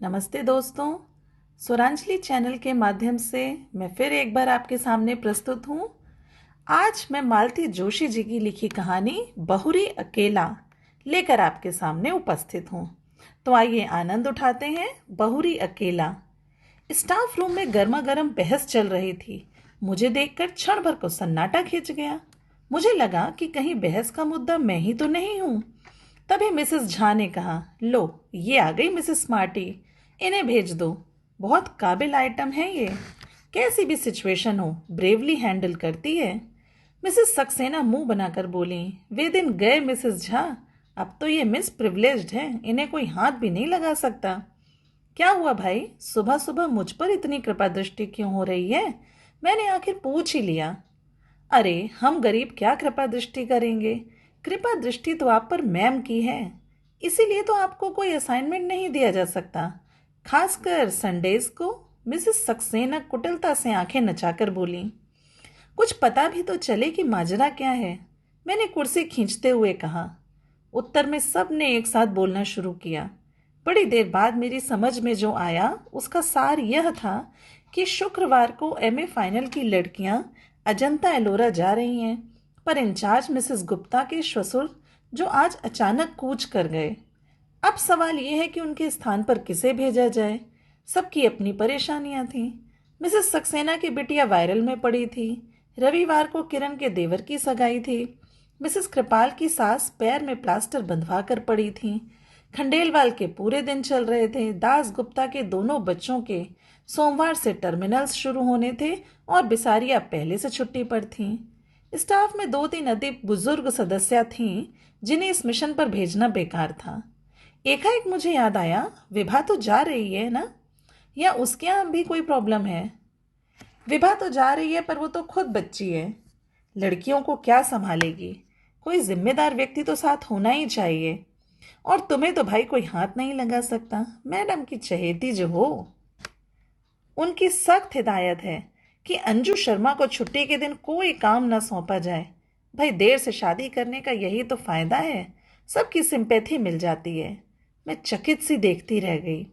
नमस्ते दोस्तों। स्वरांजलि चैनल के माध्यम से मैं फिर एक बार आपके सामने प्रस्तुत हूँ। आज मैं मालती जोशी जी की लिखी कहानी बहुरी अकेला लेकर आपके सामने उपस्थित हूँ। तो आइए आनंद उठाते हैं। बहुरी अकेला। स्टाफ रूम में गर्मा गर्म बहस चल रही थी। मुझे देखकर क्षण भर को सन्नाटा खिंच गया। मुझे लगा कि कहीं बहस का मुद्दा मैं ही तो नहीं हूँ। तभी मिसेस झा ने कहा, लो ये आ गई मिसेस स्मार्टी, इन्हें भेज दो। बहुत काबिल आइटम है ये, कैसी भी सिचुएशन हो ब्रेवली हैंडल करती है। मिसेस सक्सेना मुंह बनाकर बोली, वे दिन गए मिसेस झा, अब तो ये मिस प्रिविलेज्ड है, इन्हें कोई हाथ भी नहीं लगा सकता। क्या हुआ भाई, सुबह सुबह मुझ पर इतनी कृपा दृष्टि क्यों हो रही है? मैंने आखिर पूछ ही लिया। अरे हम गरीब क्या कृपा दृष्टि करेंगे? कृपा दृष्टि तो आप पर मैम की है, इसीलिए तो आपको कोई असाइनमेंट नहीं दिया जा सकता, खासकर संडेज को। मिसेस सक्सेना कुटिलता से आंखें नचाकर बोली, कुछ पता भी तो चले कि माजरा क्या है। मैंने कुर्सी खींचते हुए कहा। उत्तर में सब ने एक साथ बोलना शुरू किया। बड़ी देर बाद मेरी समझ में जो आया उसका सार यह था कि शुक्रवार को एमए फाइनल की लड़कियां अजंता एलोरा जा रही हैं, पर इंचार्ज मिसेस गुप्ता के ससुर जो आज अचानक कूच कर गए। अब सवाल यह है कि उनके स्थान पर किसे भेजा जाए। सबकी अपनी परेशानियां थीं। मिसेस सक्सेना की बिटिया वायरल में पड़ी थी। रविवार को किरण के देवर की सगाई थी। मिसेस कृपाल की सास पैर में प्लास्टर बंधवा कर पड़ी थी। खंडेलवाल के पूरे दिन चल रहे थे। दास गुप्ता के दोनों बच्चों के सोमवार से टर्मिनल्स शुरू होने थे और बिसारियां पहले से छुट्टी पर थीं। स्टाफ में 2-3 अति बुजुर्ग सदस्या थीं जिन्हें इस मिशन पर भेजना बेकार था। एकाएक मुझे याद आया, विभा तो जा रही है ना, या उसके यहाँ भी कोई प्रॉब्लम है? विभा तो जा रही है, पर वो तो खुद बच्ची है, लड़कियों को क्या संभालेगी? कोई जिम्मेदार व्यक्ति तो साथ होना ही चाहिए। और तुम्हें तो भाई कोई हाथ नहीं लगा सकता, मैडम की चहेती जो हो। उनकी सख्त हिदायत है कि अंजू शर्मा को छुट्टी के दिन कोई काम न सौंपा जाए। भाई देर से शादी करने का यही तो फायदा है, सबकी सिंपैथी मिल जाती है। मैं चकित सी देखती रह गई।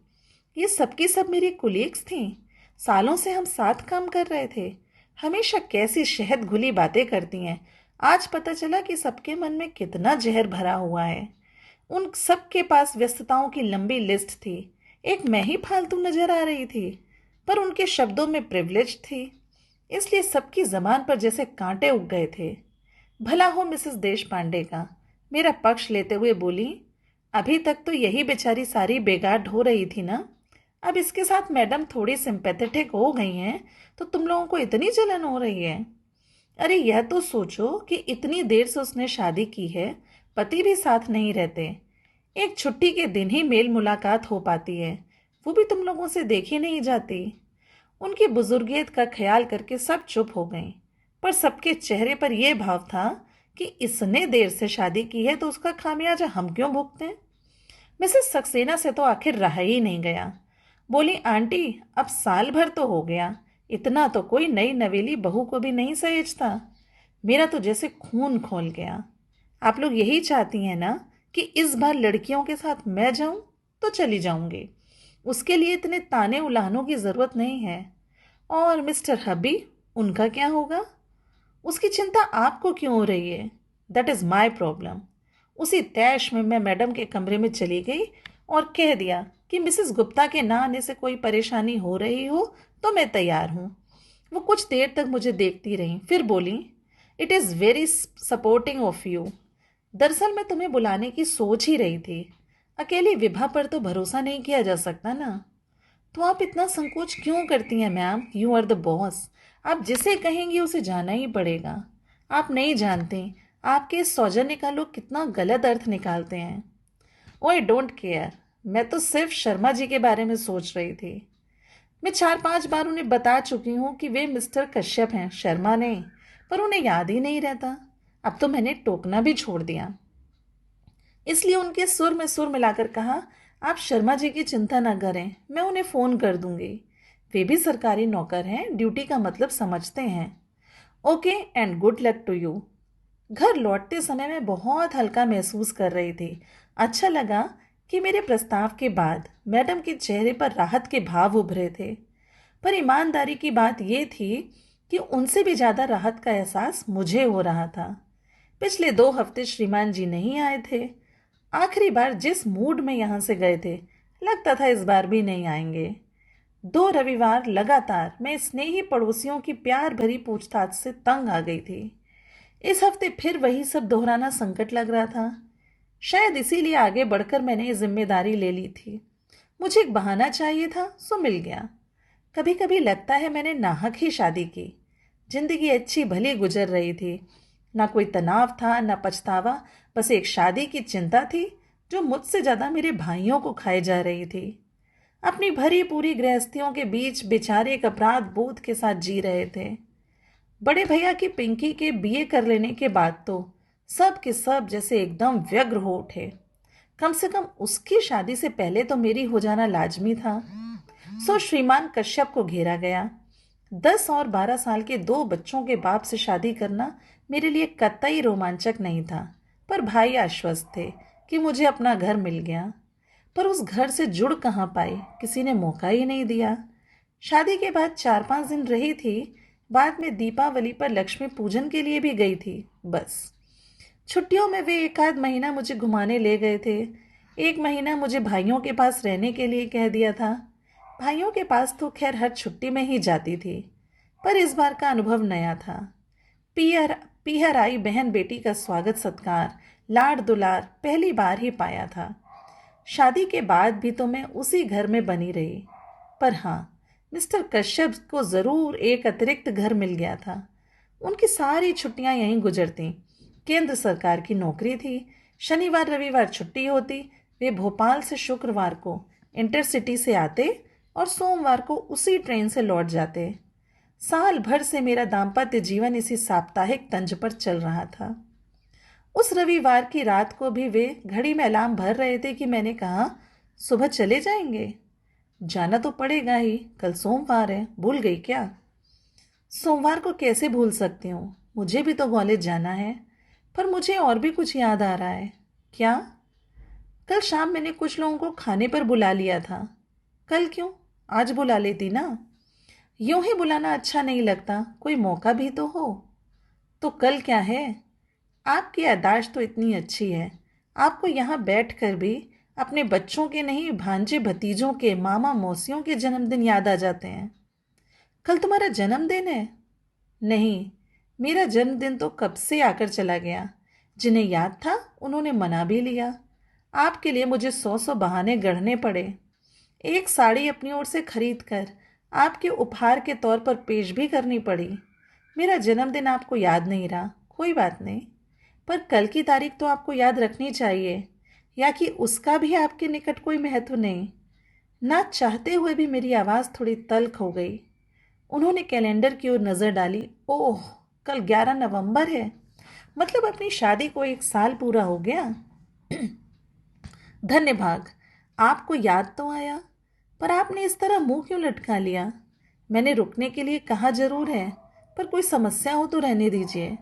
ये सबकी सब मेरी कुलीग्स थीं। सालों से हम साथ काम कर रहे थे। हमेशा कैसी शहद घुली बातें करती हैं। आज पता चला कि सबके मन में कितना जहर भरा हुआ है। उन सबके पास व्यस्तताओं की लंबी लिस्ट थी। एक मैं ही फालतू नजर आ रही थी, पर उनके शब्दों में प्रिविलेज थी, इसलिए सबकी जबान पर जैसे कांटे उग गए थे। भला हो मिसेस देश पांडे का, मेरा पक्ष लेते हुए बोली, अभी तक तो यही बेचारी सारी बेगार ढो रही थी ना, अब इसके साथ मैडम थोड़ी सिंपैथेटिक हो गई हैं तो तुम लोगों को इतनी जलन हो रही है? अरे यह तो सोचो कि इतनी देर से उसने शादी की है, पति भी साथ नहीं रहते, एक छुट्टी के दिन ही मेल मुलाकात हो पाती है, वो भी तुम लोगों से देखी नहीं जाती। उनकी बुजुर्गियत का ख्याल करके सब चुप हो गईं, पर सबके चेहरे पर यह भाव था कि इसने देर से शादी की है तो उसका खामियाजा हम क्यों भुगतें। मिसेस सक्सेना से तो आखिर रहा ही नहीं गया। बोली, आंटी अब साल भर तो हो गया, इतना तो कोई नई नवेली बहू को भी नहीं सहेजता। मेरा तो जैसे खून खोल गया। आप लोग यही चाहती हैं ना कि इस बार लड़कियों के साथ मैं जाऊं? तो चली जाऊंगी, उसके लिए इतने ताने उलाहनों की जरूरत नहीं है। और मिस्टर हबी, उनका क्या होगा? उसकी चिंता आपको क्यों हो रही है? That is my problem. उसी तैश में मैं मैडम के कमरे में चली गई और कह दिया कि मिसेस गुप्ता के ना आने से कोई परेशानी हो रही हो तो मैं तैयार हूँ। वो कुछ देर तक मुझे देखती रही, फिर बोली, it is very supporting of you. दरअसल मैं तुम्हें बुलाने की सोच ही रही थी। अकेली विभा पर तो भरोसा नहीं किया जा सकता ना। तो आप इतना संकोच क्यों करती हैं ma'am? You are the boss, आप जिसे कहेंगी उसे जाना ही पड़ेगा। आप नहीं जानते आपके इस सौजन्य का लोग कितना गलत अर्थ निकालते हैं। ओए डोंट केयर, मैं तो सिर्फ शर्मा जी के बारे में सोच रही थी। मैं 4-5 बार उन्हें बता चुकी हूँ कि वे मिस्टर कश्यप हैं, शर्मा नहीं, पर उन्हें याद ही नहीं रहता। अब तो मैंने टोकना भी छोड़ दिया। इसलिए उनके सुर में सुर मिलाकर कहा, आप शर्मा जी की चिंता न करें, मैं उन्हें फ़ोन कर दूंगी। वे भी सरकारी नौकर हैं, ड्यूटी का मतलब समझते हैं। Okay and good luck to you. घर लौटते समय मैं बहुत हल्का महसूस कर रही थी। अच्छा लगा कि मेरे प्रस्ताव के बाद मैडम के चेहरे पर राहत के भाव उभरे थे, पर ईमानदारी की बात यह थी कि उनसे भी ज़्यादा राहत का एहसास मुझे हो रहा था। पिछले 2 हफ्ते श्रीमान जी नहीं आए थे। आखिरी बार जिस मूड में यहाँ से गए थे, लगता था इस बार भी नहीं आएंगे। 2 रविवार लगातार मैं स्नेही पड़ोसियों की प्यार भरी पूछताछ से तंग आ गई थी। इस हफ्ते फिर वही सब दोहराना संकट लग रहा था। शायद इसीलिए आगे बढ़कर मैंने ये जिम्मेदारी ले ली थी। मुझे एक बहाना चाहिए था, सो मिल गया। कभी कभी लगता है मैंने नाहक ही शादी की। जिंदगी अच्छी भली गुजर रही थी, ना कोई तनाव था ना पछतावा, बस एक शादी की चिंता थी जो मुझसे ज़्यादा मेरे भाइयों को खाए जा रही थी। अपनी भरी पूरी गृहस्थियों के बीच बेचारे एक अपराध बोध के साथ जी रहे थे। बड़े भैया की पिंकी के बीए कर लेने के बाद तो सब के सब जैसे एकदम व्यग्र हो उठे। कम से कम उसकी शादी से पहले तो मेरी हो जाना लाजमी था। सो श्रीमान कश्यप को घेरा गया। 10 और 12 साल के 2 बच्चों के बाप से शादी करना मेरे लिए कतई रोमांचक नहीं था, पर भाई आश्वस्त थे कि मुझे अपना घर मिल गया। पर उस घर से जुड़ कहाँ पाई, किसी ने मौका ही नहीं दिया। शादी के बाद 4-5 दिन रही थी। बाद में दीपावली पर लक्ष्मी पूजन के लिए भी गई थी, बस। छुट्टियों में वे 1 आध महीना मुझे घुमाने ले गए थे। 1 महीना मुझे भाइयों के पास रहने के लिए कह दिया था। भाइयों के पास तो खैर हर छुट्टी में ही जाती थी, पर इस बार का अनुभव नया था। पीहर पीहर आई बहन बेटी का स्वागत सत्कार, लाड दुलार पहली बार ही पाया था। शादी के बाद भी तो मैं उसी घर में बनी रही। पर हाँ, मिस्टर कश्यप को ज़रूर एक अतिरिक्त घर मिल गया था। उनकी सारी छुट्टियां यहीं गुजरती। केंद्र सरकार की नौकरी थी। शनिवार रविवार छुट्टी होती। वे भोपाल से शुक्रवार को इंटरसिटी से आते और सोमवार को उसी ट्रेन से लौट जाते। साल भर से मेरा दाम्पत्य जीवन इसी साप्ताहिक तंज पर चल रहा था। उस रविवार की रात को भी वे घड़ी में अलार्म भर रहे थे कि मैंने कहा, सुबह चले जाएंगे। जाना तो पड़ेगा ही, कल सोमवार है, भूल गई क्या? सोमवार को कैसे भूल सकती हूँ, मुझे भी तो कॉलेज जाना है। पर मुझे और भी कुछ याद आ रहा है। क्या? कल शाम मैंने कुछ लोगों को खाने पर बुला लिया था। कल क्यों, आज बुला लेती ना। यूं ही बुलाना अच्छा नहीं लगता, कोई मौका भी तो हो। तो कल क्या है? आपकी याददाश्त तो इतनी अच्छी है, आपको यहाँ बैठ कर भी अपने बच्चों के नहीं, भांजे भतीजों के, मामा मौसियों के जन्मदिन याद आ जाते हैं। कल तुम्हारा जन्मदिन है? नहीं, मेरा जन्मदिन तो कब से आकर चला गया। जिन्हें याद था उन्होंने मना भी लिया। आपके लिए मुझे 100 बहाने गढ़ने पड़े। एक साड़ी अपनी ओर से खरीद कर आपके उपहार के तौर पर पेश भी करनी पड़ी। मेरा जन्मदिन आपको याद नहीं रहा, कोई बात नहीं, पर कल की तारीख तो आपको याद रखनी चाहिए, या कि उसका भी आपके निकट कोई महत्व नहीं। ना चाहते हुए भी मेरी आवाज़ थोड़ी तल्ख हो गई। उन्होंने कैलेंडर की ओर नज़र डाली। ओह, कल 11 नवंबर है, मतलब अपनी शादी को 1 साल पूरा हो गया। धन्य भाग, आपको याद तो आया, पर आपने इस तरह मुंह क्यों लटका लिया? मैंने रुकने के लिए कहा जरूर है, पर कोई समस्या हो तो रहने दीजिए।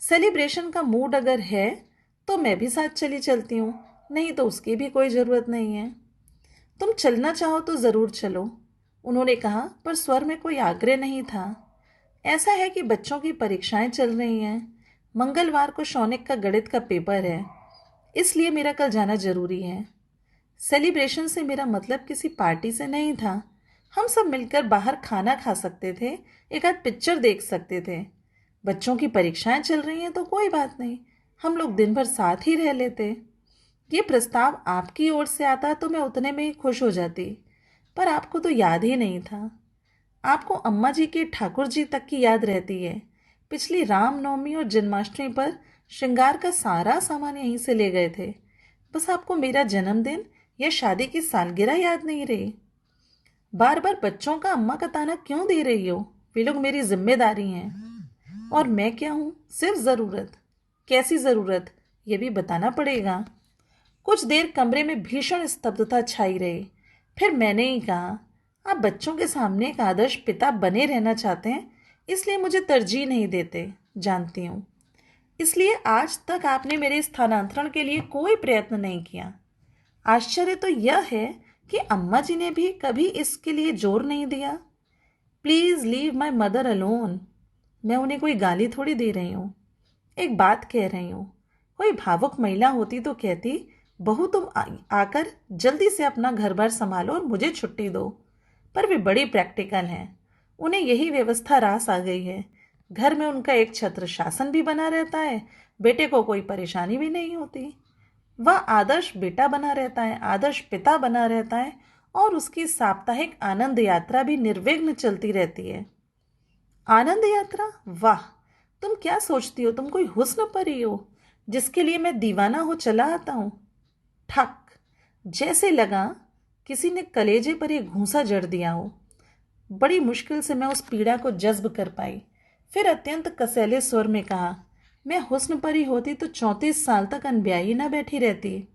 सेलिब्रेशन का मूड अगर है तो मैं भी साथ चली चलती हूँ, नहीं तो उसकी भी कोई ज़रूरत नहीं है। तुम चलना चाहो तो ज़रूर चलो, उन्होंने कहा, पर स्वर में कोई आग्रह नहीं था। ऐसा है कि बच्चों की परीक्षाएं चल रही हैं। मंगलवार को शौनिक का गणित का पेपर है, इसलिए मेरा कल जाना जरूरी है। सेलिब्रेशन से मेरा मतलब किसी पार्टी से नहीं था। हम सब मिलकर बाहर खाना खा सकते थे, एक आध पिक्चर देख सकते थे। बच्चों की परीक्षाएं चल रही हैं तो कोई बात नहीं, हम लोग दिन भर साथ ही रह लेते। ये प्रस्ताव आपकी ओर से आता तो मैं उतने में ही खुश हो जाती, पर आपको तो याद ही नहीं था। आपको अम्मा जी के ठाकुर जी तक की याद रहती है। पिछली रामनवमी और जन्माष्टमी पर श्रृंगार का सारा सामान यहीं से ले गए थे। बस आपको मेरा जन्मदिन या शादी की सालगिरह याद नहीं रही। बार बार बच्चों का अम्मा का ताना क्यों दे रही हो? वे लोग मेरी जिम्मेदारी हैं। और मैं क्या हूँ? सिर्फ ज़रूरत। कैसी ज़रूरत, ये भी बताना पड़ेगा। कुछ देर कमरे में भीषण स्तब्धता छाई रही। फिर मैंने ही कहा, आप बच्चों के सामने एक आदर्श पिता बने रहना चाहते हैं, इसलिए मुझे तरजीह नहीं देते, जानती हूँ। इसलिए आज तक आपने मेरे स्थानांतरण के लिए कोई प्रयत्न नहीं किया। आश्चर्य तो यह है कि अम्मा जी ने भी कभी इसके लिए जोर नहीं दिया। Please leave my mother alone. मैं उन्हें कोई गाली थोड़ी दे रही हूँ, एक बात कह रही हूँ। कोई भावुक महिला होती तो कहती, बहू तुम आकर जल्दी से अपना घर बार संभालो और मुझे छुट्टी दो। पर वे बड़ी प्रैक्टिकल हैं, उन्हें यही व्यवस्था रास आ गई है। घर में उनका एक छत्र शासन भी बना रहता है, बेटे को कोई परेशानी भी नहीं होती। वह आदर्श बेटा बना रहता है, आदर्श पिता बना रहता है, और उसकी साप्ताहिक आनंद यात्रा भी निर्विघ्न चलती रहती है। आनंद यात्रा? वाह, तुम क्या सोचती हो तुम कोई हुस्न परी हो जिसके लिए मैं दीवाना हो चला आता हूँ। ठक, जैसे लगा किसी ने कलेजे पर एक घूंसा जड़ दिया हो। बड़ी मुश्किल से मैं उस पीड़ा को जज्ब कर पाई। फिर अत्यंत कसैले स्वर में कहा, मैं हुस्न परी होती तो 34 साल तक अनब्याही न बैठी रहती,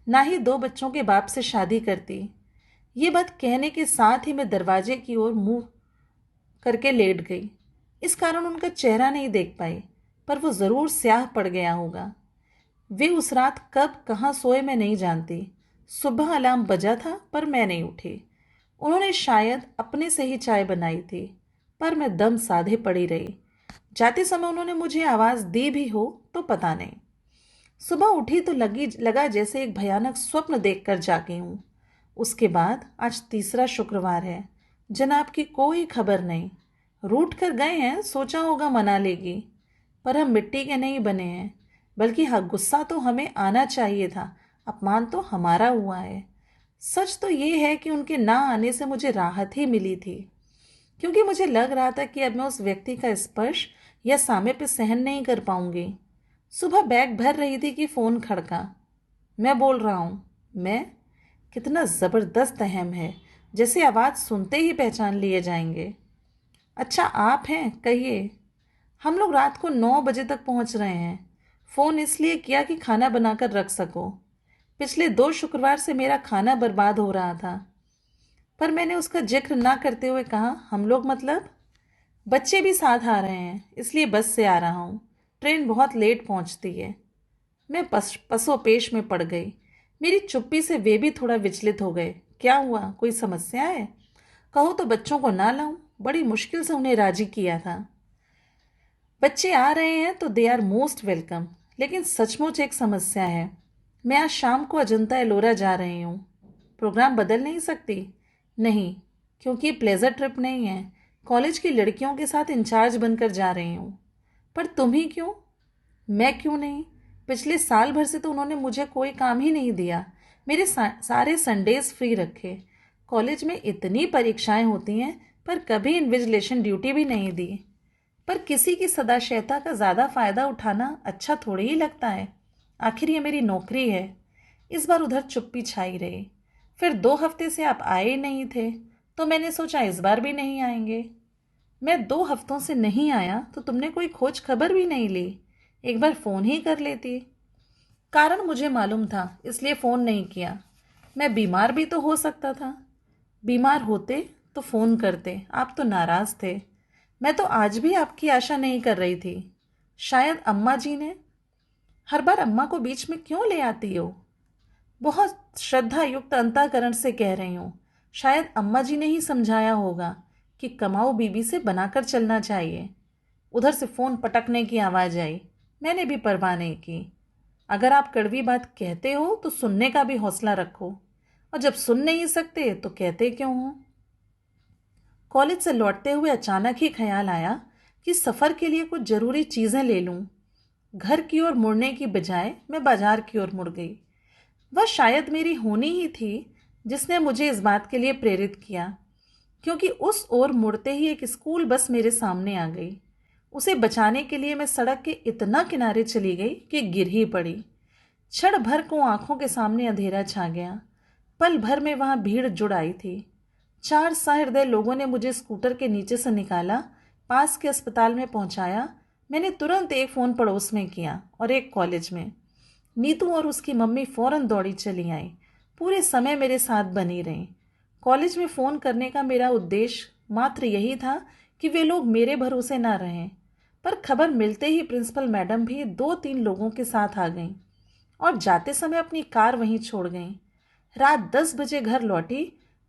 ना ही 2 बच्चों के बाप से शादी करती। ये बात कहने के साथ ही मैं दरवाजे की ओर मुंह करके लेट गई। इस कारण उनका चेहरा नहीं देख पाई, पर वो ज़रूर स्याह पड़ गया होगा। वे उस रात कब कहाँ सोए मैं नहीं जानती। सुबह अलार्म बजा था पर मैं नहीं उठी। उन्होंने शायद अपने से ही चाय बनाई थी, पर मैं दम साधे पड़ी रही। जाते समय उन्होंने मुझे आवाज़ दी भी हो तो पता नहीं। सुबह उठी तो लगा जैसे एक भयानक स्वप्न देखकर जागी हूँ। उसके बाद आज तीसरा शुक्रवार है, जनाब की कोई खबर नहीं। रूठ कर गए हैं, सोचा होगा मना लेगी, पर हम मिट्टी के नहीं बने हैं। बल्कि हाँ, गुस्सा तो हमें आना चाहिए था, अपमान तो हमारा हुआ है। सच तो ये है कि उनके ना आने से मुझे राहत ही मिली थी, क्योंकि मुझे लग रहा था कि अब मैं उस व्यक्ति का स्पर्श या सामीप्य सहन नहीं कर पाऊंगी। सुबह बैग भर रही थी कि फ़ोन खड़का। मैं बोल रहा हूँ। मैं? कितना ज़बरदस्त अहम है, जैसे आवाज़ सुनते ही पहचान लिए जाएंगे। अच्छा, आप हैं, कहिए। हम लोग रात को 9 बजे तक पहुंच रहे हैं। फ़ोन इसलिए किया कि खाना बनाकर रख सको। पिछले 2 शुक्रवार से मेरा खाना बर्बाद हो रहा था। पर मैंने उसका जिक्र ना करते हुए कहा, हम लोग मतलब? बच्चे भी साथ आ रहे हैं, इसलिए बस से आ रहा हूँ। ट्रेन बहुत लेट पहुँचती है। मैं पसोपेश में पड़ गई। मेरी चुप्पी से वे भी थोड़ा विचलित हो गए। क्या हुआ, कोई समस्या है? कहो तो बच्चों को ना लाऊं। बड़ी मुश्किल से उन्हें राजी किया था। बच्चे आ रहे हैं तो दे आर मोस्ट वेलकम, लेकिन सचमुच एक समस्या है। मैं आज शाम को अजंता एलोरा जा रही हूँ। प्रोग्राम बदल नहीं सकती? नहीं, क्योंकि ये प्लेजर ट्रिप नहीं है। कॉलेज की लड़कियों के साथ इंचार्ज बनकर जा रही हूँ। पर तुम ही क्यों? मैं क्यों नहीं? पिछले साल भर से तो उन्होंने मुझे कोई काम ही नहीं दिया। मेरे सारे संडेज फ्री रखे। कॉलेज में इतनी परीक्षाएं होती हैं, पर कभी इन्विजिलेशन ड्यूटी भी नहीं दी। पर किसी की सदाशयता का ज़्यादा फ़ायदा उठाना अच्छा थोड़ी ही लगता है। आखिर ये मेरी नौकरी है। इस बार उधर चुप्पी छाई रही। फिर 2 हफ्ते से आप आए ही नहीं थे, तो मैंने सोचा इस बार भी नहीं आएंगे। मैं 2 हफ्तों से नहीं आया तो तुमने कोई खोज खबर भी नहीं ली। एक बार फ़ोन ही कर लेती। कारण मुझे मालूम था, इसलिए फ़ोन नहीं किया। मैं बीमार भी तो हो सकता था। बीमार होते तो फ़ोन करते, आप तो नाराज़ थे। मैं तो आज भी आपकी आशा नहीं कर रही थी। शायद अम्मा जी ने। हर बार अम्मा को बीच में क्यों ले आती हो? बहुत श्रद्धा युक्त अंतःकरण से कह रही हूँ। शायद अम्मा जी ने ही समझाया होगा कि कमाऊ बीबी से बनाकर चलना चाहिए। उधर से फ़ोन पटकने की आवाज़ आई। मैंने भी परवाह नहीं की। अगर आप कड़वी बात कहते हो तो सुनने का भी हौसला रखो, और जब सुन नहीं सकते तो कहते क्यों हो? कॉलेज से लौटते हुए अचानक ही ख्याल आया कि सफ़र के लिए कुछ ज़रूरी चीज़ें ले लूँ। घर की ओर मुड़ने की बजाय मैं बाजार की ओर मुड़ गई। वह शायद मेरी होनी ही थी जिसने मुझे इस बात के लिए प्रेरित किया, क्योंकि उस ओर मुड़ते ही एक स्कूल बस मेरे सामने आ गई। उसे बचाने के लिए मैं सड़क के इतना किनारे चली गई कि गिर ही पड़ी। क्षण भर को आंखों के सामने अंधेरा छा गया। पल भर में वहां भीड़ जुड़ आई थी। 4 सहृदय लोगों ने मुझे स्कूटर के नीचे से निकाला, पास के अस्पताल में पहुंचाया। मैंने तुरंत एक फ़ोन पड़ोस में किया और एक कॉलेज में। नीतू और उसकी मम्मी फौरन दौड़ी चली आई। पूरे समय मेरे साथ बनी रहीं। कॉलेज में फ़ोन करने का मेरा उद्देश्य मात्र यही था कि वे लोग मेरे भरोसे ना रहें। पर खबर मिलते ही प्रिंसिपल मैडम भी 2-3 लोगों के साथ आ गईं और जाते समय अपनी कार वहीं छोड़ गईं। रात 10 बजे घर लौटी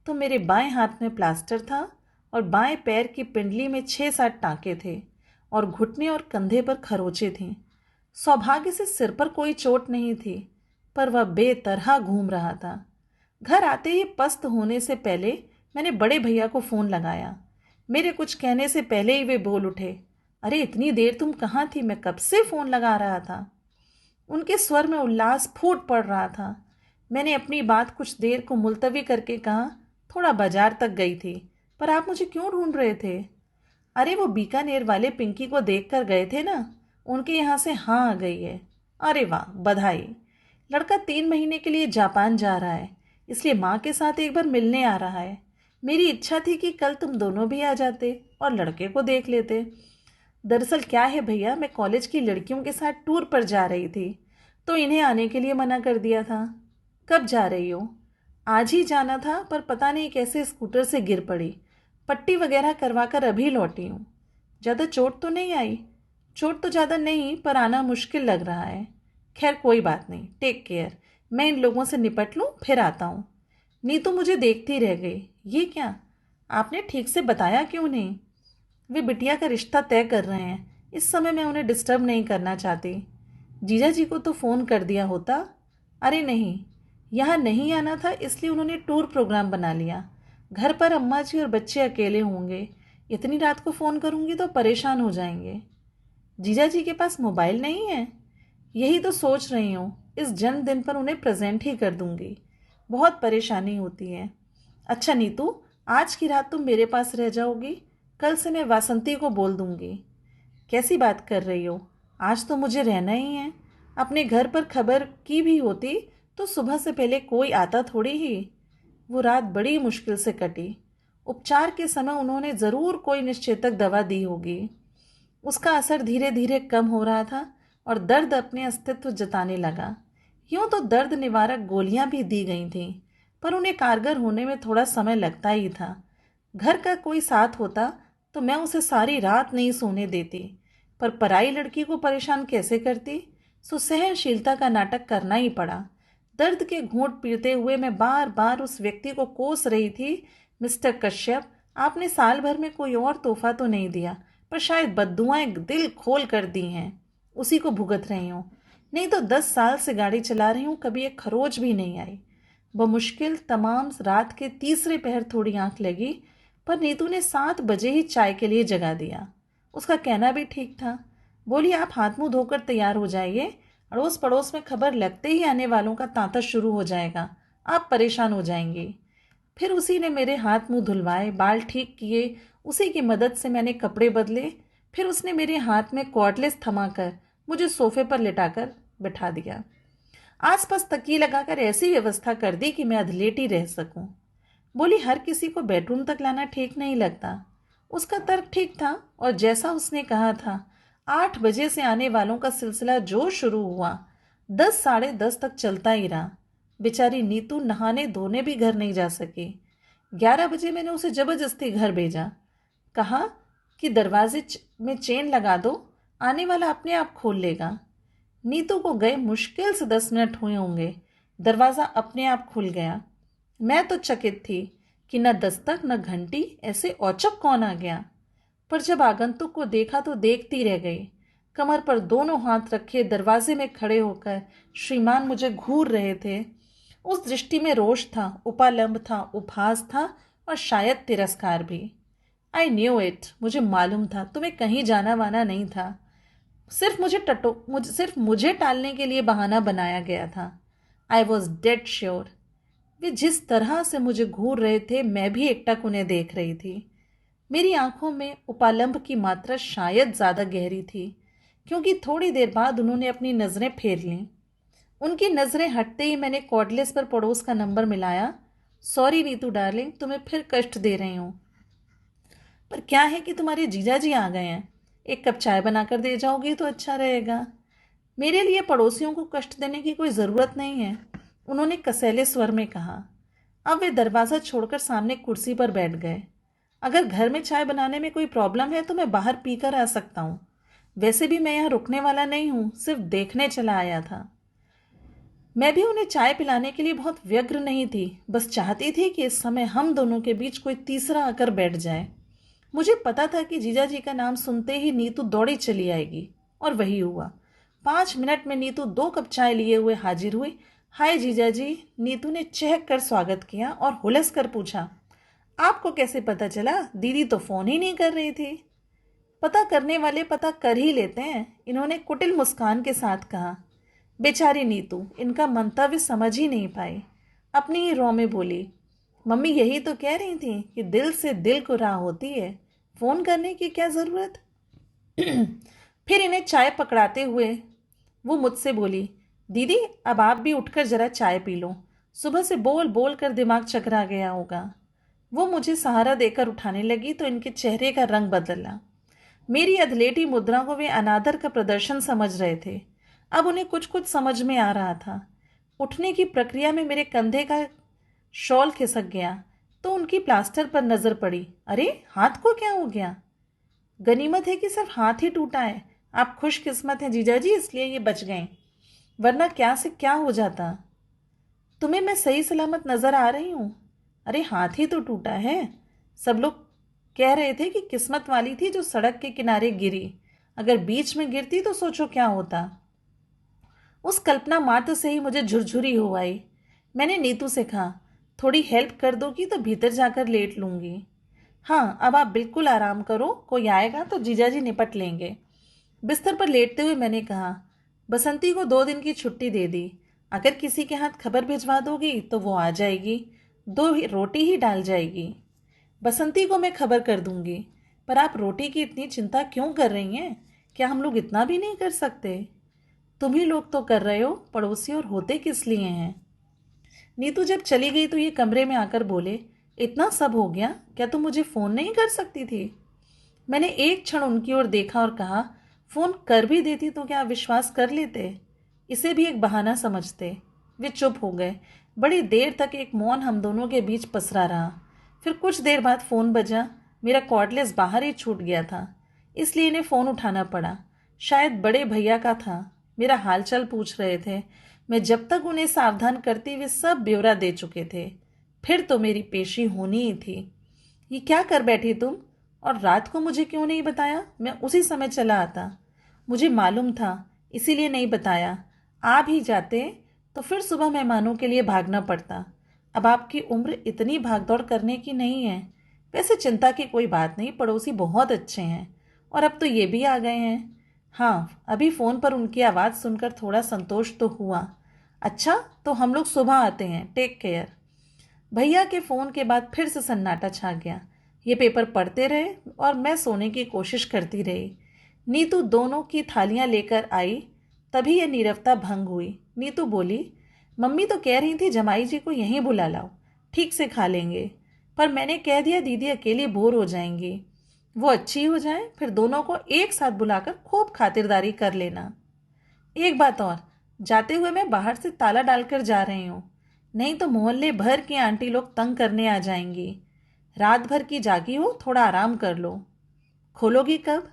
तो मेरे बाएं हाथ में प्लास्टर था और बाएं पैर की पिंडली में 6-7 टाँके थे और घुटने और कंधे पर खरोंचे थीं। सौभाग्य से सिर पर कोई चोट नहीं थी, पर वह बेतरह घूम रहा था। घर आते ही पस्त होने से पहले मैंने बड़े भैया को फ़ोन लगाया। मेरे कुछ कहने से पहले ही वे बोल उठे, अरे इतनी देर तुम कहाँ थी? मैं कब से फ़ोन लगा रहा था। उनके स्वर में उल्लास फूट पड़ रहा था। मैंने अपनी बात कुछ देर को मुलतवी करके कहा, थोड़ा बाजार तक गई थी, पर आप मुझे क्यों ढूंढ रहे थे? अरे वो बीकानेर वाले पिंकी को देख कर गए थे ना, उनके यहाँ से हाँ आ गई है। अरे वाह, बधाई। लड़का 3 महीने के लिए जापान जा रहा है, इसलिए माँ के साथ एक बार मिलने आ रहा है। मेरी इच्छा थी कि कल तुम दोनों भी आ जाते और लड़के को देख लेते। दरअसल क्या है भैया, मैं कॉलेज की लड़कियों के साथ टूर पर जा रही थी, तो इन्हें आने के लिए मना कर दिया था। कब जा रही हो? आज ही जाना था, पर पता नहीं कैसे स्कूटर से गिर पड़ी। पट्टी वगैरह करवा कर अभी लौटी हूँ। ज़्यादा चोट तो नहीं आई? चोट तो ज़्यादा नहीं, पर आना मुश्किल लग रहा है। खैर कोई बात नहीं, टेक केयर। मैं इन लोगों से निपट लूँ, फिर आता हूँ। नीतू मुझे देखती रह गई। ये क्या? आपने ठीक से बताया क्यों नहीं? वे बिटिया का रिश्ता तय कर रहे हैं, इस समय मैं उन्हें डिस्टर्ब नहीं करना चाहती। जीजा जी को तो फ़ोन कर दिया होता। अरे नहीं, यहाँ नहीं आना था, इसलिए उन्होंने टूर प्रोग्राम बना लिया। घर पर अम्मा जी और बच्चे अकेले होंगे, इतनी रात को फ़ोन करूँगी तो परेशान हो जाएंगे। जीजा जी के पास मोबाइल नहीं है? यही तो सोच रही हूँ, इस जन्मदिन पर उन्हें प्रेजेंट ही कर दूँगी। बहुत परेशानी होती है। अच्छा नीतू, आज की रात तुम मेरे पास रह जाओगी, कल से मैं वासंती को बोल दूँगी। कैसी बात कर रही हो? आज तो मुझे रहना ही है। अपने घर पर खबर की भी होती तो सुबह से पहले कोई आता थोड़ी ही। वो रात बड़ी मुश्किल से कटी। उपचार के समय उन्होंने ज़रूर कोई निश्चेतक दवा दी होगी। उसका असर धीरे धीरे कम हो रहा था और दर्द अपने अस्तित्व जताने लगा। यूं तो दर्द निवारक गोलियां भी दी गई थीं, पर उन्हें कारगर होने में थोड़ा समय लगता ही था। घर का कोई साथ होता तो मैं उसे सारी रात नहीं सोने देती, पर पराई लड़की को परेशान कैसे करती? सो सहनशीलता का नाटक करना ही पड़ा। दर्द के घूंट पीते हुए मैं बार बार उस व्यक्ति को कोस रही थी, मिस्टर कश्यप, आपने साल भर में कोई और तोहफा तो नहीं दिया, पर शायद बद्दुआएं दिल खोल कर दी हैं, उसी को भुगत रही हूँ। नहीं तो 10 साल से गाड़ी चला रही हूँ, कभी एक खरोच भी नहीं आई। बमुश्किल तमाम रात के तीसरे पहर थोड़ी आंख लगी, पर नीतू ने 7 बजे ही चाय के लिए जगा दिया। उसका कहना भी ठीक था। बोली, आप हाथ मुंह धोकर तैयार हो जाइए, अड़ोस पड़ोस में खबर लगते ही आने वालों का तांता शुरू हो जाएगा, आप परेशान हो जाएंगी। फिर उसी ने मेरे हाथ मुंह धुलवाए, बाल ठीक किए, उसी की मदद से मैंने कपड़े बदले। फिर उसने मेरे हाथ में कॉर्डलेस थमाकर मुझे सोफे पर लिटाकर बिठा दिया। आसपास तकिए लगाकर ऐसी व्यवस्था कर दी कि मैं अधलेटी रह सकूं। बोली, हर किसी को बेडरूम तक लाना ठीक नहीं लगता। उसका तर्क ठीक था, और जैसा उसने कहा था, 8 बजे से आने वालों का सिलसिला जो शुरू हुआ 10 साढ़े 10 तक चलता ही रहा। बेचारी नीतू नहाने धोने भी घर नहीं जा सकी। 11 बजे मैंने उसे जबरदस्ती घर भेजा। कहा कि दरवाजे में चेन लगा दो, आने वाला अपने आप खोल लेगा। नीतू को गए मुश्किल से 10 मिनट हुए होंगे, दरवाज़ा अपने आप खुल गया। मैं तो चकित थी कि न दस्तक न घंटी, ऐसे औचक कौन आ गया। पर जब आगंतुक को देखा तो देखती रह गई। कमर पर दोनों हाथ रखे दरवाजे में खड़े होकर श्रीमान मुझे घूर रहे थे। उस दृष्टि में रोष था, उपालंब था, उपहास था और शायद तिरस्कार भी। आई न्यू इट, मुझे मालूम था तुम्हें कहीं जाना वाना नहीं था। सिर्फ मुझे टालने के लिए बहाना बनाया गया था। I was dead sure. वे जिस तरह से मुझे घूर रहे थे, मैं भी एकटक उन्हें देख रही थी। मेरी आंखों में उपालंब की मात्रा शायद ज़्यादा गहरी थी, क्योंकि थोड़ी देर बाद उन्होंने अपनी नज़रें फेर लीं। उनकी नज़रें हटते ही मैंने कॉर्डलेस पर पड़ोस का नंबर मिलाया। सॉरी नीतू डार्लिंग, तुम्हें फिर कष्ट दे रही हूँ, पर क्या है कि तुम्हारे जीजा जी आ गए हैं। एक कप चाय बनाकर दे जाओगी तो अच्छा रहेगा। मेरे लिए पड़ोसियों को कष्ट देने की कोई ज़रूरत नहीं है, उन्होंने कसैले स्वर में कहा। अब वे दरवाज़ा छोड़कर सामने कुर्सी पर बैठ गए। अगर घर में चाय बनाने में कोई प्रॉब्लम है तो मैं बाहर पीकर आ सकता हूँ। वैसे भी मैं यहाँ रुकने वाला नहीं हूँ, सिर्फ देखने चला आया था। मैं भी उन्हें चाय पिलाने के लिए बहुत व्यग्र नहीं थी, बस चाहती थी कि इस समय हम दोनों के बीच कोई तीसरा आकर बैठ जाए। मुझे पता था कि जीजा जी का नाम सुनते ही नीतू दौड़ी चली आएगी, और वही हुआ। 5 मिनट में नीतू 2 कप चाय लिए हुए हाजिर हुई। हाय जीजा जी, नीतू ने चहक कर स्वागत किया और हुलस कर पूछा, आपको कैसे पता चला? दीदी तो फोन ही नहीं कर रही थी। पता करने वाले पता कर ही लेते हैं, इन्होंने कुटिल मुस्कान के साथ कहा। बेचारी नीतू इनका मंतव्य समझ ही नहीं पाई। अपनी ही रो में बोली, मम्मी यही तो कह रही थी कि दिल से दिल को राह होती है, फोन करने की क्या जरूरत। फिर इन्हें चाय पकड़ाते हुए वो मुझसे बोली, दीदी अब आप भी उठकर जरा चाय पी लो, सुबह से बोल बोल कर दिमाग चकरा गया होगा। वो मुझे सहारा देकर उठाने लगी तो इनके चेहरे का रंग बदला। मेरी अधलेटी मुद्रा को वे अनादर का प्रदर्शन समझ रहे थे। अब उन्हें कुछ कुछ समझ में आ रहा था। उठने की प्रक्रिया में मेरे कंधे का शॉल खिसक गया तो उनकी प्लास्टर पर नजर पड़ी। अरे हाथ को क्या हो गया? गनीमत है कि सिर्फ हाथ ही टूटा है। आप खुशकिस्मत हैं जीजा जी, इसलिए ये बच गए, वरना क्या से क्या हो जाता। तुम्हें मैं सही सलामत नजर आ रही हूँ? अरे हाथ ही तो टूटा है। सब लोग कह रहे थे कि किस्मत वाली थी जो सड़क के किनारे गिरी, अगर बीच में गिरती तो सोचो क्या होता। उस कल्पना मात्र से ही मुझे झुरझुरी हो आई। मैंने नीतू से कहा, थोड़ी हेल्प कर दोगी तो भीतर जाकर लेट लूंगी। हाँ अब आप बिल्कुल आराम करो, कोई आएगा तो जीजाजी निपट लेंगे। बिस्तर पर लेटते हुए मैंने कहा, बसंती को 2 दिन की छुट्टी दे दी, अगर किसी के हाथ खबर भिजवा दोगी तो वो आ जाएगी, रोटी ही डाल जाएगी। बसंती को मैं खबर कर दूंगी, पर आप रोटी की इतनी चिंता क्यों कर रही हैं? क्या हम लोग इतना भी नहीं कर सकते? तुम ही लोग तो कर रहे हो, पड़ोसी और होते किस लिए हैं? नीतू जब चली गई तो ये कमरे में आकर बोले, इतना सब हो गया, क्या तुम मुझे फ़ोन नहीं कर सकती थी? मैंने एक क्षण उनकी ओर देखा और कहा, फ़ोन कर भी देती तो क्या विश्वास कर लेते? इसे भी एक बहाना समझते। वे चुप हो गए। बड़ी देर तक एक मौन हम दोनों के बीच पसरा रहा। फिर कुछ देर बाद फ़ोन बजा। मेरा कॉर्डलेस बाहर ही छूट गया था, इसलिए इन्हें फ़ोन उठाना पड़ा। शायद बड़े भैया का था। मेरा हालचाल पूछ रहे थे। मैं जब तक उन्हें सावधान करती वे सब ब्यौरा दे चुके थे। फिर तो मेरी पेशी होनी ही थी। ये क्या कर बैठी तुम? और रात को मुझे क्यों नहीं बताया? मैं उसी समय चला आता। मुझे मालूम था, इसीलिए नहीं बताया। आ भी जाते तो फिर सुबह मेहमानों के लिए भागना पड़ता। अब आपकी उम्र इतनी भागदौड़ करने की नहीं है। वैसे चिंता की कोई बात नहीं, पड़ोसी बहुत अच्छे हैं, और अब तो ये भी आ गए हैं। हाँ अभी फ़ोन पर उनकी आवाज़ सुनकर थोड़ा संतोष तो हुआ। अच्छा तो हम लोग सुबह आते हैं, टेक केयर। भैया के फ़ोन के बाद फिर से सन्नाटा छा गया। ये पेपर पढ़ते रहे और मैं सोने की कोशिश करती रही। नीतू दोनों की थालियां लेकर आई, तभी यह नीरवता भंग हुई। नीतू बोली, मम्मी तो कह रही थी जमाई जी को यहीं बुला लाओ, ठीक से खा लेंगे, पर मैंने कह दिया दीदी अकेली बोर हो जाएंगी। वो अच्छी हो जाए फिर दोनों को एक साथ बुलाकर खूब खातिरदारी कर लेना। एक बात और, जाते हुए मैं बाहर से ताला डालकर जा रही हूँ, नहीं तो मोहल्ले भर की आंटी लोग तंग करने आ जाएंगी। रात भर की जागी हो, थोड़ा आराम कर लो। खोलोगी कब?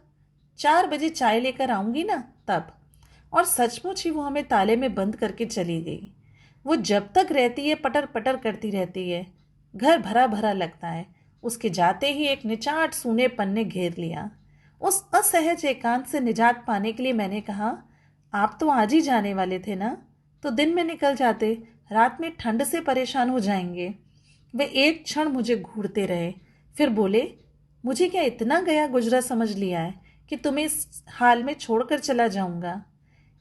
4 बजे चाय लेकर आऊंगी ना, तब। और सचमुच ही वो हमें ताले में बंद करके चली गई। वो जब तक रहती है पटर पटर करती रहती है। घर भरा भरा लगता है। उसके जाते ही एक निचाट सूनेपन ने घेर लिया। उस असहज एकांत से निजात पाने के लिए मैंने कहा, आप तो आज ही जाने वाले थे ना, तो दिन में निकल जाते, रात में ठंड से परेशान हो जाएंगे। वे एक क्षण मुझे घूरते रहे, फिर बोले, मुझे क्या इतना गया गुजरा समझ लिया है कि तुम्हें इस हाल में छोड़कर चला जाऊंगा?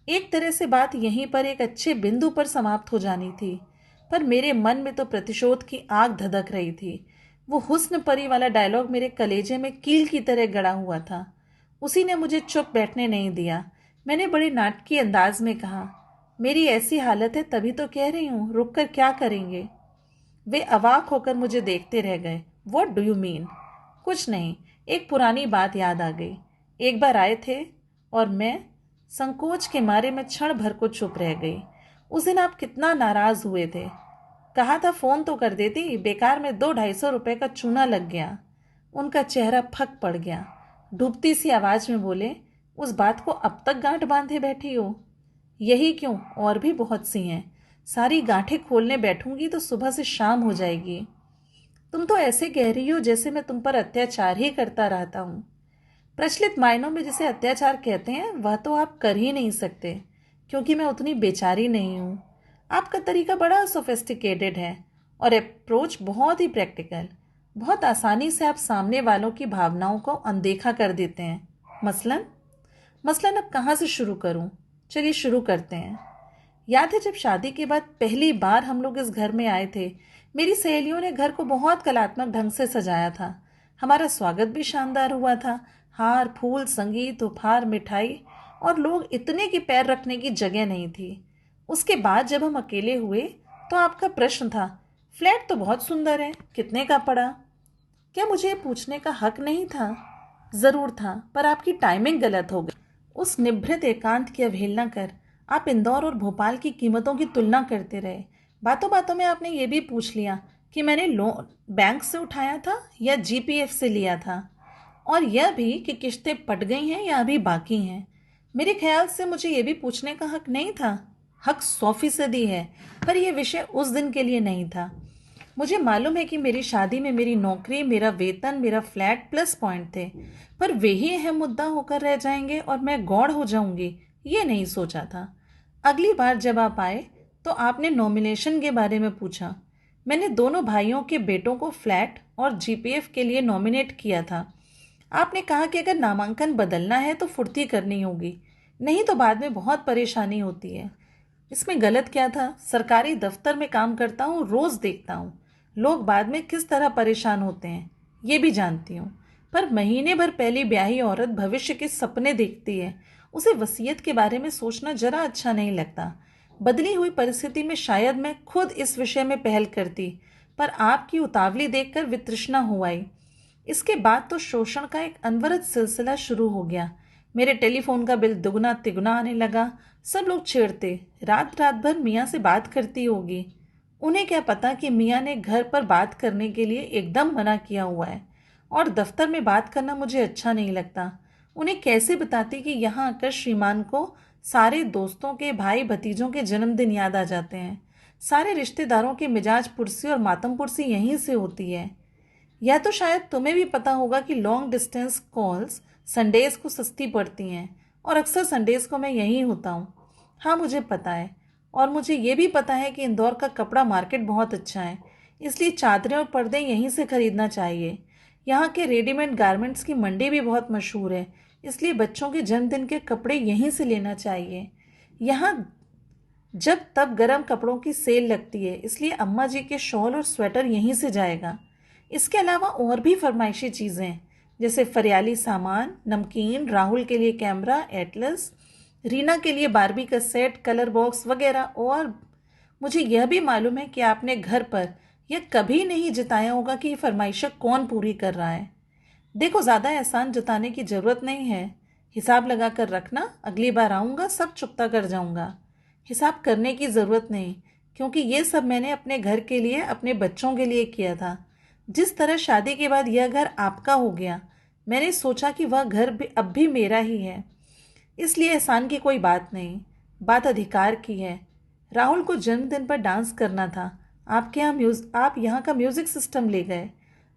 एक तरह से बात यहीं पर एक अच्छे बिंदु पर समाप्त हो जानी थी, पर मेरे मन में तो प्रतिशोध की आग धधक रही थी। वो हुस्न परी वाला डायलॉग मेरे कलेजे में कील की तरह गड़ा हुआ था। उसी ने मुझे चुप बैठने नहीं दिया। मैंने बड़े नाटकीय अंदाज में कहा, मेरी ऐसी हालत है तभी तो कह रही हूँ, रुक कर क्या करेंगे? वे अवाक होकर मुझे देखते रह गए। What do you mean? कुछ नहीं, एक पुरानी बात याद आ गई। एक बार आए थे और मैं संकोच के मारे में क्षण भर को चुप रह गई। उस दिन आप कितना नाराज हुए थे। कहा था फोन तो कर देती, बेकार में 200-250 रुपए का चूना लग गया। उनका चेहरा फक पड़ गया। डूबती सी आवाज में बोले, उस बात को अब तक गांठ बांधे बैठी हो? यही क्यों, और भी बहुत सी हैं। सारी गांठें खोलने बैठूंगी तो सुबह से शाम हो जाएगी। तुम तो ऐसे कह रही हो जैसे मैं तुम पर अत्याचार ही करता रहता हूँ। प्रचलित मायनों में जिसे अत्याचार कहते हैं वह तो आप कर ही नहीं सकते, क्योंकि मैं उतनी बेचारी नहीं हूँ। आपका तरीका बड़ा सोफिस्टिकेटेड है और अप्रोच बहुत ही प्रैक्टिकल। बहुत आसानी से आप सामने वालों की भावनाओं को अनदेखा कर देते हैं। मसलन मसलन अब कहाँ से शुरू करूँ? चलिए शुरू करते हैं। याद है जब शादी के बाद पहली बार हम लोग इस घर में आए थे, मेरी सहेलियों ने घर को बहुत कलात्मक ढंग से सजाया था। हमारा स्वागत भी शानदार हुआ था। हार फूल संगीत उपहार मिठाई, और लोग इतने कि पैर रखने की जगह नहीं थी। उसके बाद जब हम अकेले हुए तो आपका प्रश्न था, फ्लैट तो बहुत सुंदर है, कितने का पड़ा? क्या मुझे ये पूछने का हक नहीं था? जरूर था, पर आपकी टाइमिंग गलत हो गई। उस निभृत एकांत की अवहेलना कर आप इंदौर और भोपाल की कीमतों की तुलना करते रहे। बातों बातों में आपने ये भी पूछ लिया कि मैंने लोन बैंक से उठाया था या जीपीएफ से लिया था, और यह भी कि किश्तें पट गई हैं या अभी बाकी हैं। मेरे ख्याल से मुझे ये भी पूछने का हक नहीं था। हक 100% है, पर यह विषय उस दिन के लिए नहीं था। मुझे मालूम है कि मेरी शादी में मेरी नौकरी, मेरा वेतन, मेरा फ्लैट प्लस पॉइंट थे, पर वे ही अहम मुद्दा होकर रह जाएंगे और मैं गौड़ हो जाऊंगी, ये नहीं सोचा था। अगली बार जब आप आए तो आपने नॉमिनेशन के बारे में पूछा। मैंने दोनों भाइयों के बेटों को फ्लैट और जीपीएफ के लिए नॉमिनेट किया था। आपने कहा कि अगर नामांकन बदलना है तो फुर्ती करनी होगी, नहीं तो बाद में बहुत परेशानी होती है। इसमें गलत क्या था? सरकारी दफ्तर में काम करता हूँ, रोज देखता हूँ लोग बाद में किस तरह परेशान होते हैं, ये भी जानती हूँ। पर महीने भर पहली ब्याही औरत भविष्य के सपने देखती है, उसे वसीयत के बारे में सोचना जरा अच्छा नहीं लगता। बदली हुई परिस्थिति में शायद मैं खुद इस विषय में पहल करती, पर आपकी उतावली देखकर वितृष्णा हो आई। इसके बाद तो शोषण का एक अनवरत सिलसिला शुरू हो गया। मेरे टेलीफोन का बिल दुगना तिगुना आने लगा। सब लोग छेड़ते, रात रात भर मियाँ से बात करती होगी। उन्हें क्या पता कि मियाँ ने घर पर बात करने के लिए एकदम मना किया हुआ है, और दफ्तर में बात करना मुझे अच्छा नहीं लगता। उन्हें कैसे बताती कि यहाँ आकर श्रीमान को सारे दोस्तों के भाई भतीजों के जन्मदिन याद आ जाते हैं। सारे रिश्तेदारों की मिजाज पुरसी और मातम पुरसी यहीं से होती है। या तो शायद तुम्हें भी पता होगा कि लॉन्ग डिस्टेंस कॉल्स संडेज को सस्ती पड़ती हैं, और अक्सर संडेज को मैं यहीं होता हूँ। हाँ, मुझे पता है। और मुझे ये भी पता है कि इंदौर का कपड़ा मार्केट बहुत अच्छा है, इसलिए चादरें और पर्दे यहीं से खरीदना चाहिए। यहाँ के रेडीमेड गारमेंट्स की मंडी भी बहुत मशहूर है, इसलिए बच्चों के जन्मदिन के कपड़े यहीं से लेना चाहिए। यहाँ जब तब गर्म कपड़ों की सेल लगती है, इसलिए अम्मा जी के शॉल और स्वेटर यहीं से जाएगा। इसके अलावा और भी फरमाइशी चीज़ें, जैसे फरियाली सामान, नमकीन, राहुल के लिए कैमरा, एटलस, रीना के लिए बारबी का सेट, कलर बॉक्स वगैरह। और मुझे यह भी मालूम है कि आपने घर पर यह कभी नहीं जताया होगा कि ये फरमाइशें कौन पूरी कर रहा है। देखो, ज़्यादा एहसान जताने की ज़रूरत नहीं है। हिसाब लगा कर रखना, अगली बार आऊँगा सब चुकता कर जाऊँगा। हिसाब करने की ज़रूरत नहीं, क्योंकि ये सब मैंने अपने घर के लिए, अपने बच्चों के लिए किया था। जिस तरह शादी के बाद यह घर आपका हो गया, मैंने सोचा कि वह घर भी अब भी मेरा ही है। इसलिए एहसान की कोई बात नहीं, बात अधिकार की है। राहुल को जन्मदिन पर डांस करना था, आप यहाँ का म्यूज़िक सिस्टम ले गए।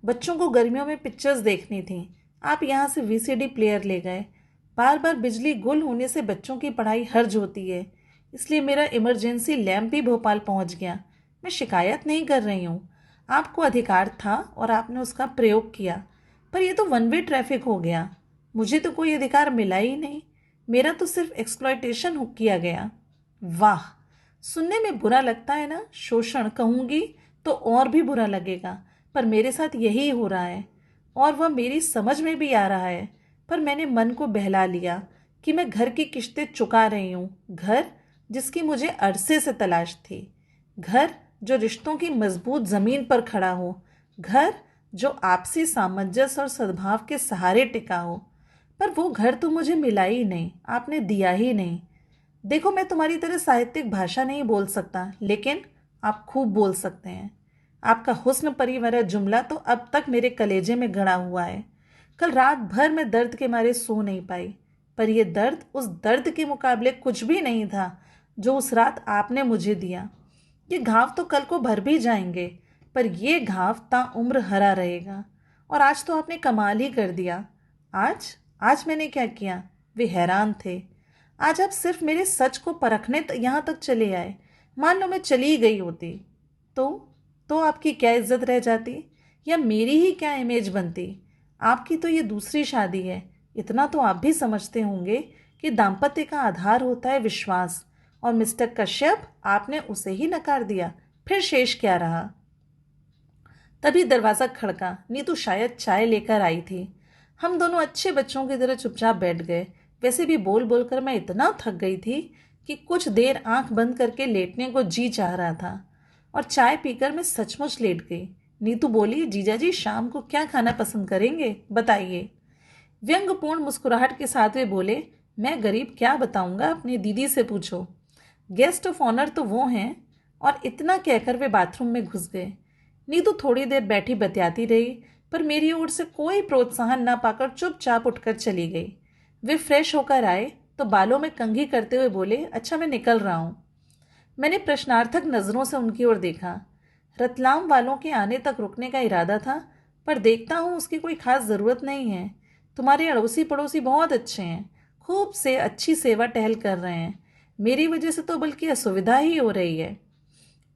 बच्चों को गर्मियों में पिक्चर्स देखनी थी, आप यहाँ से वीसीडी प्लेयर ले गए। बार बार बिजली गुल होने से बच्चों की पढ़ाई हर्ज होती है, इसलिए मेरा इमरजेंसी लैंप भी भोपाल पहुँच गया। मैं शिकायत नहीं कर रही हूँ, आपको अधिकार था और आपने उसका प्रयोग किया, पर यह तो वन वे ट्रैफिक हो गया। मुझे तो कोई अधिकार मिला ही नहीं, मेरा तो सिर्फ एक्सप्लॉयटेशन किया गया। वाह, सुनने में बुरा लगता है ना? शोषण कहूँगी तो और भी बुरा लगेगा, पर मेरे साथ यही हो रहा है, और वह मेरी समझ में भी आ रहा है। पर मैंने मन को बहला लिया कि मैं घर की किश्तें चुका रही हूँ, घर जिसकी मुझे अरसे से तलाश थी, घर जो रिश्तों की मजबूत जमीन पर खड़ा हो, घर जो आपसी सामंजस्य और सद्भाव के सहारे टिका हो। पर वो घर तो मुझे मिला ही नहीं, आपने दिया ही नहीं। देखो, मैं तुम्हारी तरह साहित्यिक भाषा नहीं बोल सकता, लेकिन आप खूब बोल सकते हैं। आपका हुस्न परिवरा जुमला तो अब तक मेरे कलेजे में गड़ा हुआ है। कल रात भर मैं दर्द के मारे सो नहीं पाई, पर यह दर्द उस दर्द के मुकाबले कुछ भी नहीं था जो उस रात आपने मुझे दिया। ये घाव तो कल को भर भी जाएंगे, पर ये घाव ताउम्र हरा रहेगा। और आज तो आपने कमाल ही कर दिया। आज आज मैंने क्या किया? वे हैरान थे। आज आप सिर्फ मेरे सच को परखने यहाँ तक चले आए। मान लो मैं चली गई होती तो तो आपकी क्या इज्जत रह जाती, या मेरी ही क्या इमेज बनती? आपकी तो ये दूसरी शादी है। इतना तो आप भी समझते होंगे कि दाम्पत्य का आधार होता है विश्वास। और मिस्टर कश्यप, आपने उसे ही नकार दिया, फिर शेष क्या रहा? तभी दरवाज़ा खड़का। नीतू शायद चाय लेकर आई थी। हम दोनों अच्छे बच्चों की तरह चुपचाप बैठ गए। वैसे भी बोल बोल कर मैं इतना थक गई थी कि कुछ देर आंख बंद करके लेटने को जी चाह रहा था। और चाय पीकर मैं सचमुच लेट गई। नीतू बोली, जीजा जी शाम को क्या खाना पसंद करेंगे, बताइए। व्यंग्यपूर्ण मुस्कुराहट के साथ वे बोले, मैं गरीब क्या बताऊंगा, अपनी दीदी से पूछो। गेस्ट ऑफ ऑनर तो वो हैं। और इतना कहकर वे बाथरूम में घुस गए। नीतू थोड़ी देर बैठी बतियाती रही, पर मेरी ओर से कोई प्रोत्साहन ना पाकर चुपचाप उठकर चली गई। वे फ्रेश होकर आए तो बालों में कंघी करते हुए बोले, अच्छा मैं निकल रहा हूँ। मैंने प्रश्नार्थक नज़रों से उनकी ओर देखा। रतलाम वालों के आने तक रुकने का इरादा था, पर देखता हूँ उसकी कोई खास ज़रूरत नहीं है। तुम्हारे अड़ोसी पड़ोसी बहुत अच्छे हैं, खूब से अच्छी सेवा टहल कर रहे हैं। मेरी वजह से तो बल्कि असुविधा ही हो रही है।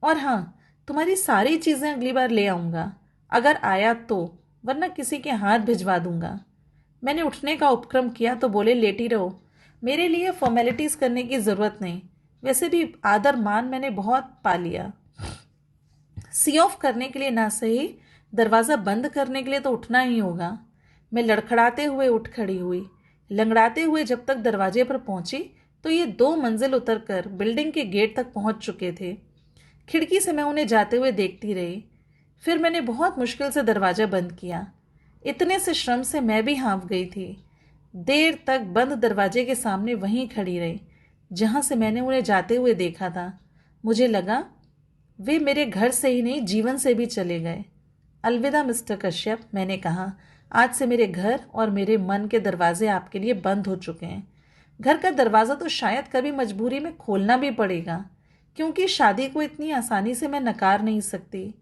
और हाँ, तुम्हारी सारी चीज़ें अगली बार ले आऊँगा, अगर आया तो, वरना किसी के हाथ भिजवा दूंगा। मैंने उठने का उपक्रम किया तो बोले, लेटी रहो, मेरे लिए फॉर्मेलिटीज़ करने की ज़रूरत नहीं। वैसे भी आदर मान मैंने बहुत पा लिया। सी ऑफ करने के लिए ना सही, दरवाज़ा बंद करने के लिए तो उठना ही होगा। मैं लड़खड़ाते हुए उठ खड़ी हुई। लंगड़ाते हुए जब तक दरवाजे पर पहुंची तो ये 2 मंजिल उतरकर बिल्डिंग के गेट तक पहुंच चुके थे। खिड़की से मैं उन्हें जाते हुए देखती रही। फिर मैंने बहुत मुश्किल से दरवाज़ा बंद किया। इतने से श्रम से मैं भी हाँफ गई थी। देर तक बंद दरवाजे के सामने वहीं खड़ी रही जहाँ से मैंने उन्हें जाते हुए देखा था। मुझे लगा वे मेरे घर से ही नहीं, जीवन से भी चले गए। अलविदा मिस्टर कश्यप, मैंने कहा। आज से मेरे घर और मेरे मन के दरवाजे आपके लिए बंद हो चुके हैं। घर का दरवाज़ा तो शायद कभी मजबूरी में खोलना भी पड़ेगा, क्योंकि शादी को इतनी आसानी से मैं नकार नहीं सकती।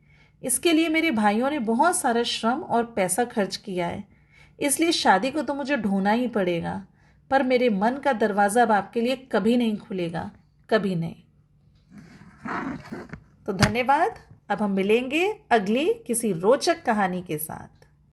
इसके लिए मेरे भाइयों ने बहुत सारा श्रम और पैसा खर्च किया है, इसलिए शादी को तो मुझे ढूंढना ही पड़ेगा। पर मेरे मन का दरवाज़ा अब आपके लिए कभी नहीं खुलेगा, कभी नहीं। तो धन्यवाद। अब हम मिलेंगे अगली किसी रोचक कहानी के साथ।